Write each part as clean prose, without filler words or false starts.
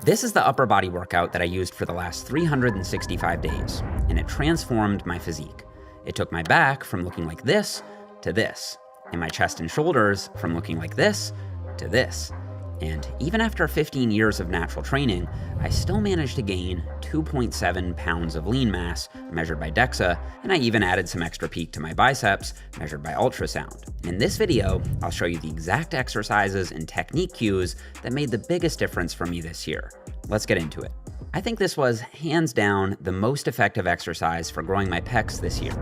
This is the upper body workout that I used for the last 365 days, and it transformed my physique. It took my back from looking like this to this, and my chest and shoulders from looking like this to this. And even after 15 years of natural training, I still managed to gain 2.7 pounds of lean mass measured by DEXA, and I even added some extra peak to my biceps measured by ultrasound. In this video, I'll show you the exact exercises and technique cues that made the biggest difference for me this year. Let's get into it. I think this was, hands down, the most effective exercise for growing my pecs this year,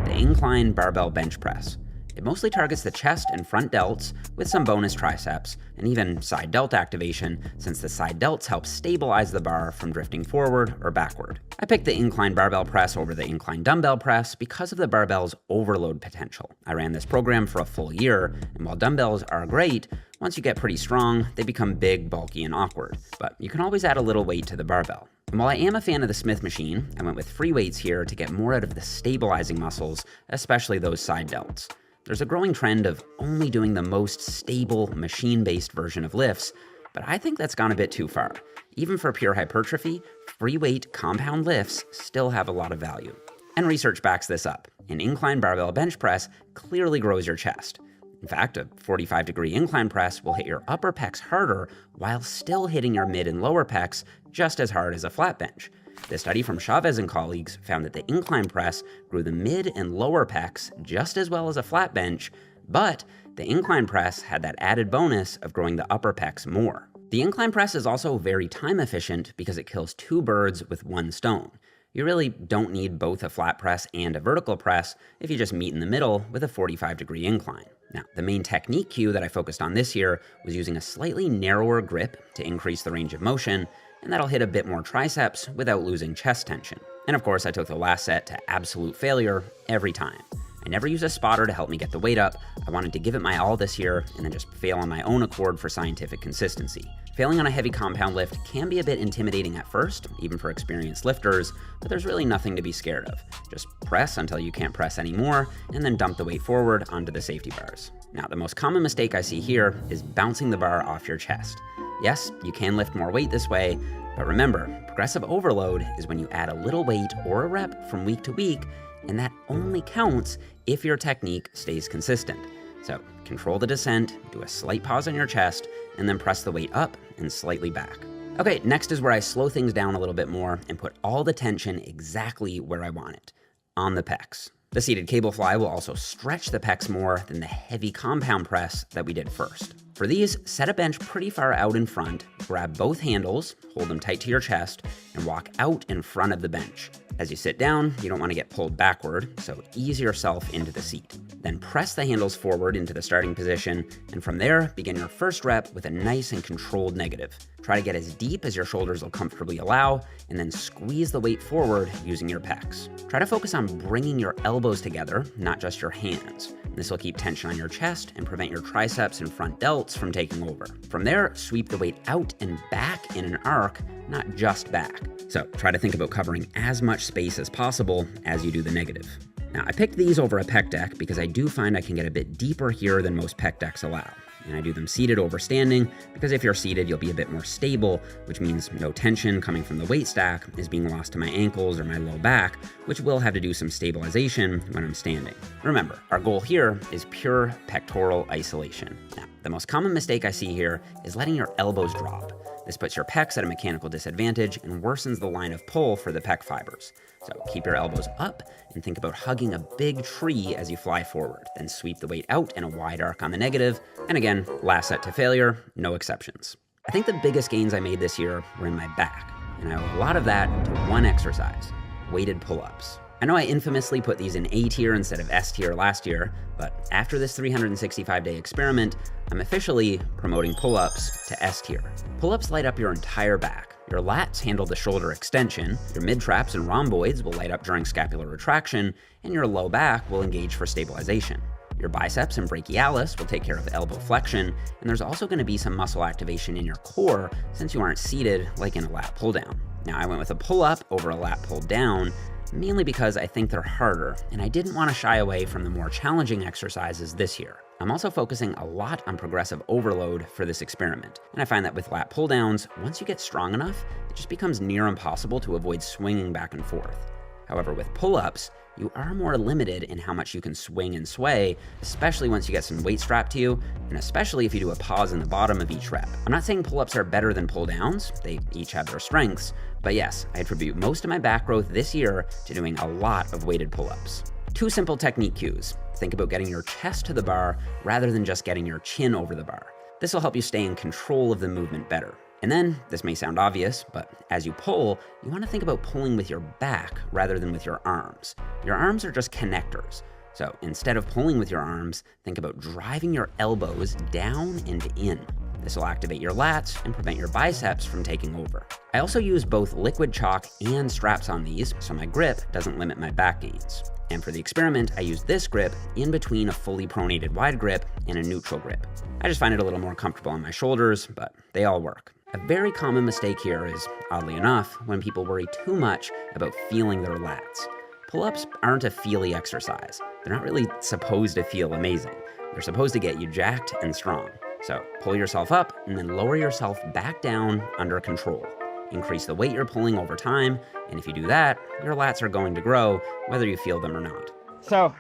the Incline barbell bench press. It mostly targets the chest and front delts with some bonus triceps and even side delt activation, since the side delts help stabilize the bar from drifting forward or backward. I picked the Incline barbell press over the Incline dumbbell press because of the barbell's overload potential. I ran this program for a full year, and while dumbbells are great, once you get pretty strong, they become big, bulky, and awkward. But you can always add a little weight to the barbell. And while I am a fan of the Smith machine, I went with free weights here to get more out of the stabilizing muscles, especially those side delts. There's a growing trend of only doing the most stable, machine-based version of lifts, but I think that's gone a bit too far. Even for pure hypertrophy, free weight compound lifts still have a lot of value. And research backs this up. An incline barbell bench press clearly grows your chest. In fact, a 45-degree incline press will hit your upper pecs harder while still hitting your mid and lower pecs just as hard as a flat bench. The study from Chavez and colleagues found that the incline press grew the mid and lower pecs just as well as a flat bench, but the incline press had that added bonus of growing the upper pecs more. The incline press is also very time efficient because it kills two birds with one stone. You really don't need both a flat press and a vertical press if you just meet in the middle with a 45-degree incline. Now, the main technique cue that I focused on this year was using a slightly narrower grip to increase the range of motion, and that'll hit a bit more triceps without losing chest tension. And of course, I took the last set to absolute failure every time. I never used a spotter to help me get the weight up. I wanted to give it my all this year and then just fail on my own accord for scientific consistency. Failing on a heavy compound lift can be a bit intimidating at first, even for experienced lifters, but there's really nothing to be scared of. Just press until you can't press anymore, and then dump the weight forward onto the safety bars. Now, the most common mistake I see here is bouncing the bar off your chest. Yes, you can lift more weight this way, but remember, progressive overload is when you add a little weight or a rep from week to week, and that only counts if your technique stays consistent. So control the descent, do a slight pause on your chest, and then press the weight up and slightly back. Okay, next is where I slow things down a little bit more and put all the tension exactly where I want it, on the pecs. The seated cable fly will also stretch the pecs more than the heavy compound press that we did first. For these, set a bench pretty far out in front, grab both handles, hold them tight to your chest, and walk out in front of the bench. As you sit down, you don't want to get pulled backward, so ease yourself into the seat. Then press the handles forward into the starting position, and from there, begin your first rep with a nice and controlled negative. Try to get as deep as your shoulders will comfortably allow, and then squeeze the weight forward using your pecs. Try to focus on bringing your elbows together, not just your hands. This will keep tension on your chest and prevent your triceps and front delts from taking over. From there, sweep the weight out and back in an arc, not just back. So try to think about covering as much space as possible as you do the negative. Now, I picked these over a pec deck because I do find I can get a bit deeper here than most pec decks allow. And I do them seated over standing because if you're seated, you'll be a bit more stable, which means no tension coming from the weight stack is being lost to my ankles or my low back, which will have to do some stabilization when I'm standing. Remember, our goal here is pure pectoral isolation. Now, the most common mistake I see here is letting your elbows drop. This puts your pecs at a mechanical disadvantage and worsens the line of pull for the pec fibers. So keep your elbows up and think about hugging a big tree as you fly forward. Then sweep the weight out in a wide arc on the negative. And again, last set to failure, no exceptions. I think the biggest gains I made this year were in my back, and I owe a lot of that to one exercise, weighted pull-ups. I know I infamously put these in A tier instead of S tier last year, but after this 365-day experiment, I'm officially promoting pull-ups to S tier. Pull-ups light up your entire back. Your lats handle the shoulder extension, your mid-traps and rhomboids will light up during scapular retraction, and your low back will engage for stabilization. Your biceps and brachialis will take care of elbow flexion, and there's also going to be some muscle activation in your core since you aren't seated like in a lat pull down. Now, I went with a pull-up over a lat pull down, mainly because I think they're harder, and I didn't want to shy away from the more challenging exercises this year. I'm also focusing a lot on progressive overload for this experiment, and I find that with lat pull-downs, once you get strong enough, it just becomes near impossible to avoid swinging back and forth. However, with pull-ups, you are more limited in how much you can swing and sway, especially once you get some weight strapped to you, and especially if you do a pause in the bottom of each rep. I'm not saying pull-ups are better than pull-downs, they each have their strengths, but yes, I attribute most of my back growth this year to doing a lot of weighted pull-ups. 2 simple technique cues. Think about getting your chest to the bar rather than just getting your chin over the bar. This will help you stay in control of the movement better. And then, this may sound obvious, but as you pull, you want to think about pulling with your back rather than with your arms. Your arms are just connectors. So instead of pulling with your arms, think about driving your elbows down and in. This will activate your lats and prevent your biceps from taking over. I also use both liquid chalk and straps on these, so my grip doesn't limit my back gains. And for the experiment, I used this grip in between a fully pronated wide grip and a neutral grip. I just find it a little more comfortable on my shoulders, but they all work. A very common mistake here is, oddly enough, when people worry too much about feeling their lats. Pull-ups aren't a feely exercise. They're not really supposed to feel amazing. They're supposed to get you jacked and strong. So pull yourself up and then lower yourself back down under control. Increase the weight you're pulling over time, and if you do that, your lats are going to grow, whether you feel them or not. So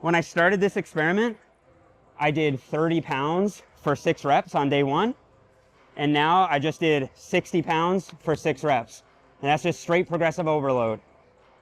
when I started this experiment, I did 30 pounds for 6 reps on day 1. And now I just did 60 pounds for 6 reps. And that's just straight progressive overload.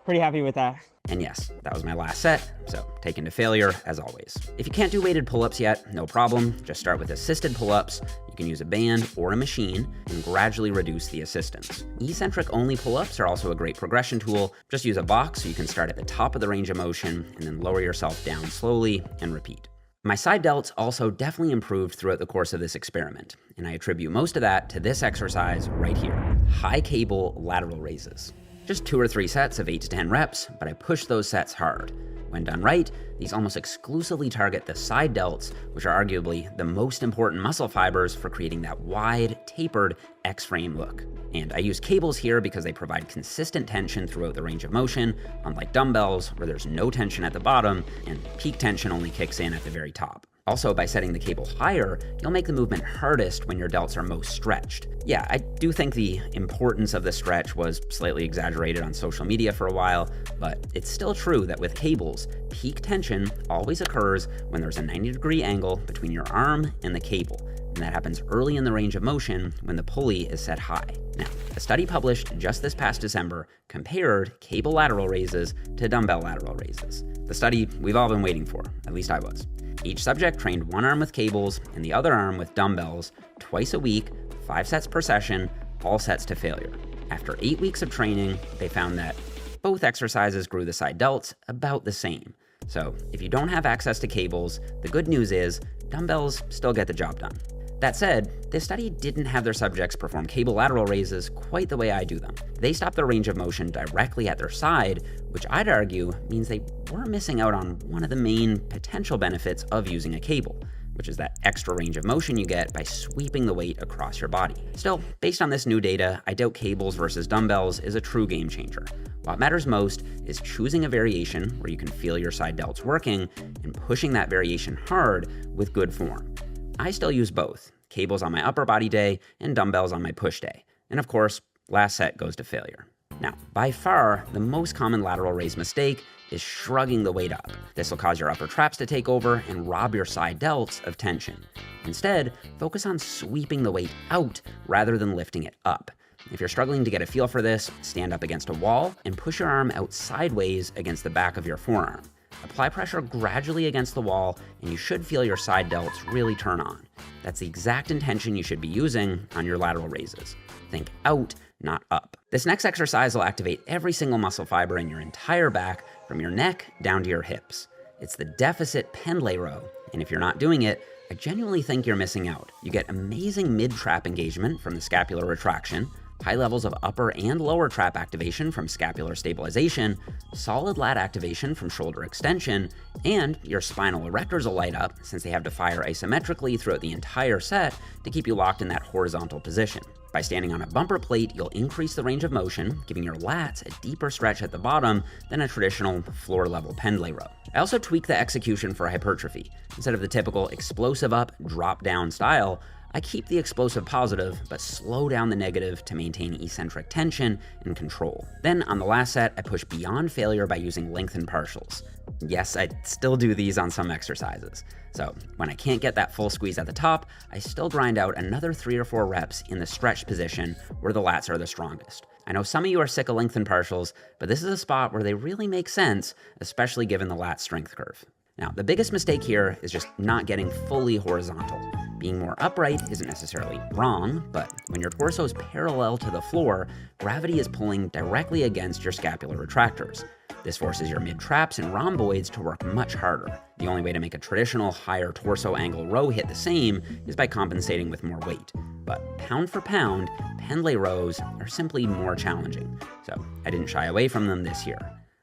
Pretty happy with that. And yes, that was my last set, so taken to failure as always. If you can't do weighted pull-ups yet, no problem. Just start with assisted pull-ups. You can use a band or a machine and gradually reduce the assistance. Eccentric only pull-ups are also a great progression tool. Just use a box so you can start at the top of the range of motion and then lower yourself down slowly and repeat. My side delts also definitely improved throughout the course of this experiment, and I attribute most of that to this exercise right here, high cable lateral raises. Just 2 or 3 sets of 8 to 10 reps, but I push those sets hard. When done right, these almost exclusively target the side delts, which are arguably the most important muscle fibers for creating that wide, tapered X-frame look. And I use cables here because they provide consistent tension throughout the range of motion, unlike dumbbells where there's no tension at the bottom and peak tension only kicks in at the very top. Also, by setting the cable higher, you'll make the movement hardest when your delts are most stretched. Yeah, I do think the importance of the stretch was slightly exaggerated on social media for a while, but it's still true that with cables, peak tension always occurs when there's a 90-degree angle between your arm and the cable, and that happens early in the range of motion when the pulley is set high. Now, a study published just this past December compared cable lateral raises to dumbbell lateral raises. The study we've all been waiting for, at least I was. Each subject trained one arm with cables and the other arm with dumbbells twice a week, 5 sets per session, all sets to failure. After 8 weeks of training, they found that both exercises grew the side delts about the same. So if you don't have access to cables, the good news is dumbbells still get the job done. That said, this study didn't have their subjects perform cable lateral raises quite the way I do them. They stopped their range of motion directly at their side, which I'd argue means they were missing out on one of the main potential benefits of using a cable, which is that extra range of motion you get by sweeping the weight across your body. Still, based on this new data, I doubt cables versus dumbbells is a true game changer. What matters most is choosing a variation where you can feel your side delts working and pushing that variation hard with good form. I still use both, cables on my upper body day and dumbbells on my push day. And of course, last set goes to failure. Now, by far, the most common lateral raise mistake is shrugging the weight up. This will cause your upper traps to take over and rob your side delts of tension. Instead, focus on sweeping the weight out rather than lifting it up. If you're struggling to get a feel for this, stand up against a wall and push your arm out sideways against the back of your forearm. Apply pressure gradually against the wall, and you should feel your side delts really turn on. That's the exact intention you should be using on your lateral raises. Think out, not up. This next exercise will activate every single muscle fiber in your entire back, from your neck down to your hips. It's the deficit pendlay row, and if you're not doing it, I genuinely think you're missing out. You get amazing mid-trap engagement from the scapular retraction, high levels of upper and lower trap activation from scapular stabilization, solid lat activation from shoulder extension, and your spinal erectors will light up since they have to fire isometrically throughout the entire set to keep you locked in that horizontal position. By standing on a bumper plate, you'll increase the range of motion, giving your lats a deeper stretch at the bottom than a traditional floor-level pendlay row. I also tweak the execution for hypertrophy. Instead of the typical explosive up, drop down style, I keep the explosive positive, but slow down the negative to maintain eccentric tension and control. Then on the last set, I push beyond failure by using lengthened partials. Yes, I still do these on some exercises. So when I can't get that full squeeze at the top, I still grind out another 3 or 4 reps in the stretch position where the lats are the strongest. I know some of you are sick of lengthened partials, but this is a spot where they really make sense, especially given the lat strength curve. Now, the biggest mistake here is just not getting fully horizontal. Being more upright isn't necessarily wrong, but when your torso is parallel to the floor, gravity is pulling directly against your scapular retractors. This forces your mid-traps and rhomboids to work much harder. The only way to make a traditional higher torso angle row hit the same is by compensating with more weight. But pound for pound, pendlay rows are simply more challenging, so I didn't shy away from them this year.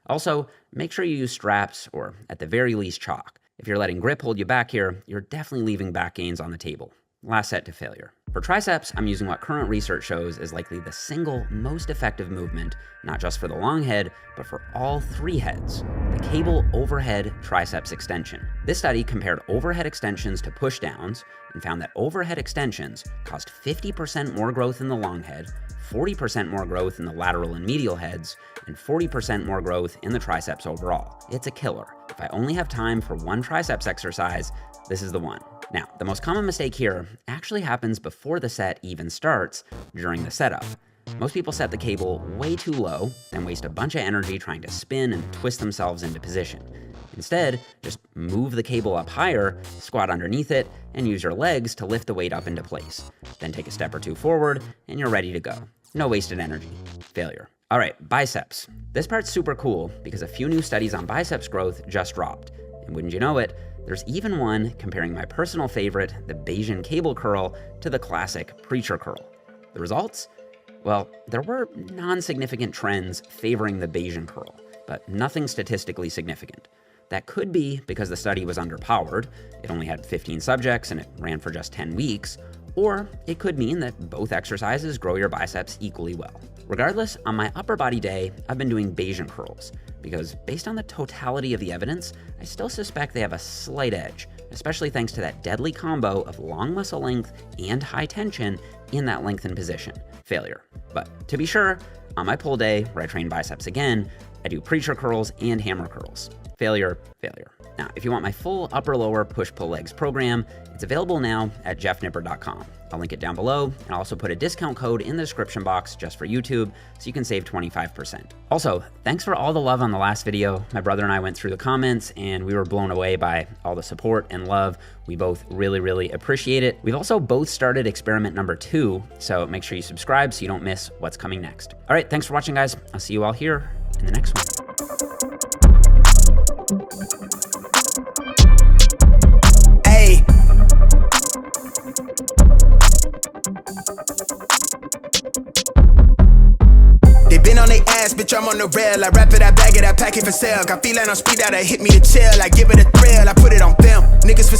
Also, make sure you use straps or, at the very least, chalk. If you're letting grip hold you back here, you're definitely leaving back gains on the table. Last set to failure. For triceps, I'm using what current research shows is likely the single most effective movement, not just for the long head, but for all 3 heads, the cable overhead triceps extension. This study compared overhead extensions to pushdowns and found that overhead extensions caused 50% more growth in the long head, 40% more growth in the lateral and medial heads, and 40% more growth in the triceps overall. It's a killer. If I only have time for one triceps exercise, this is the one. Now, the most common mistake here actually happens before the set even starts, during the setup. Most people set the cable way too low and waste a bunch of energy trying to spin and twist themselves into position. Instead, just move the cable up higher, squat underneath it, and use your legs to lift the weight up into place. Then take a step or 2 forward, and you're ready to go. No wasted energy. Failure. All right, biceps. This part's super cool because a few new studies on biceps growth just dropped. And wouldn't you know it, there's even one comparing my personal favorite, the Bayesian cable curl, to the classic preacher curl. The results? Well, there were non-significant trends favoring the Bayesian curl, but nothing statistically significant. That could be because the study was underpowered, it only had 15 subjects and it ran for just 10 weeks, or it could mean that both exercises grow your biceps equally well. Regardless, on my upper body day, I've been doing Bayesian curls, because based on the totality of the evidence, I still suspect they have a slight edge, especially thanks to that deadly combo of long muscle length and high tension in that lengthened position. Failure. But to be sure, on my pull day, where I train biceps again, I do preacher curls and hammer curls. Failure, failure. Now, if you want my full upper-lower push-pull legs program, it's available now at jeffnippard.com. I'll link it down below, and I'll also put a discount code in the description box just for YouTube, so you can save 25%. Also, thanks for all the love on the last video. My brother and I went through the comments, and we were blown away by all the support and love. We both really, really appreciate it. We've also both started experiment number 2, so make sure you subscribe so you don't miss what's coming next. All right, thanks for watching, guys. I'll see you all here in the next one. They been on they ass, bitch, I'm on the rail. I wrap it, I bag it, I pack it for sale. Got feeling on speed out, I hit me to chill. I give it a thrill, I put it on film. Niggas for